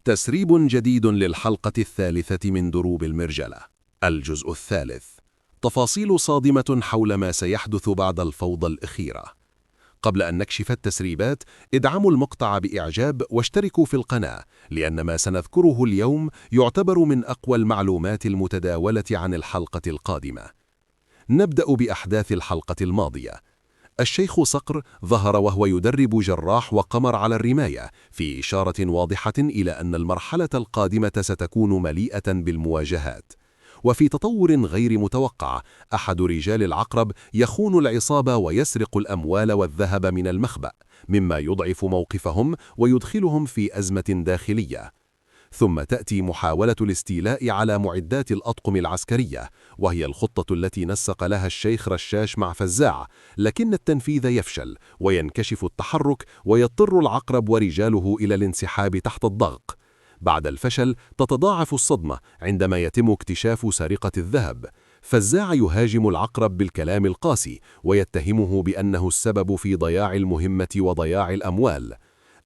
تسريب جديد للحلقة الثالثة من دروب المرجلة. الجزء الثالث. تفاصيل صادمة حول ما سيحدث بعد الفوضى الأخيرة. قبل أن نكشف التسريبات، ادعموا المقطع بإعجاب واشتركوا في القناة، لأن ما سنذكره اليوم يعتبر من أقوى المعلومات المتداولة عن الحلقة القادمة. نبدأ بأحداث الحلقة الماضية. الشيخ صقر ظهر وهو يدرب جراح وقمر على الرماية، في إشارة واضحة إلى أن المرحلة القادمة ستكون مليئة بالمواجهات. وفي تطور غير متوقع، أحد رجال العقرب يخون العصابة ويسرق الأموال والذهب من المخبأ، مما يضعف موقفهم ويدخلهم في أزمة داخلية. ثم تأتي محاولة الاستيلاء على معدات الأطقم العسكرية، وهي الخطة التي نسق لها الشيخ رشاش مع فزاع، لكن التنفيذ يفشل وينكشف التحرك، ويضطر العقرب ورجاله إلى الانسحاب تحت الضغط. بعد الفشل تتضاعف الصدمة عندما يتم اكتشاف سرقة الذهب. فزاع يهاجم العقرب بالكلام القاسي ويتهمه بأنه السبب في ضياع المهمة وضياع الأموال.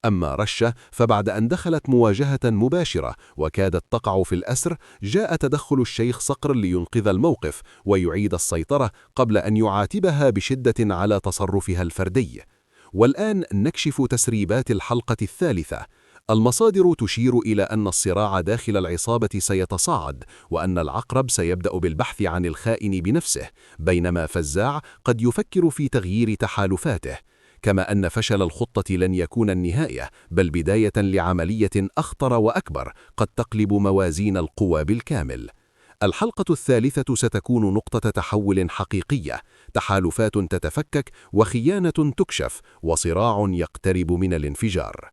أما رشة فبعد أن دخلت مواجهة مباشرة وكادت تقع في الأسر، جاء تدخل الشيخ صقر لينقذ الموقف ويعيد السيطرة قبل أن يعاتبها بشدة على تصرفها الفردي. والآن نكشف تسريبات الحلقة الثالثة. المصادر تشير إلى أن الصراع داخل العصابة سيتصاعد، وأن العقرب سيبدأ بالبحث عن الخائن بنفسه، بينما فزاع قد يفكر في تغيير تحالفاته. كما أن فشل الخطة لن يكون النهاية، بل بداية لعملية أخطر وأكبر قد تقلب موازين القوى بالكامل. الحلقة الثالثة ستكون نقطة تحول حقيقية، تحالفات تتفكك وخيانة تكشف وصراع يقترب من الانفجار.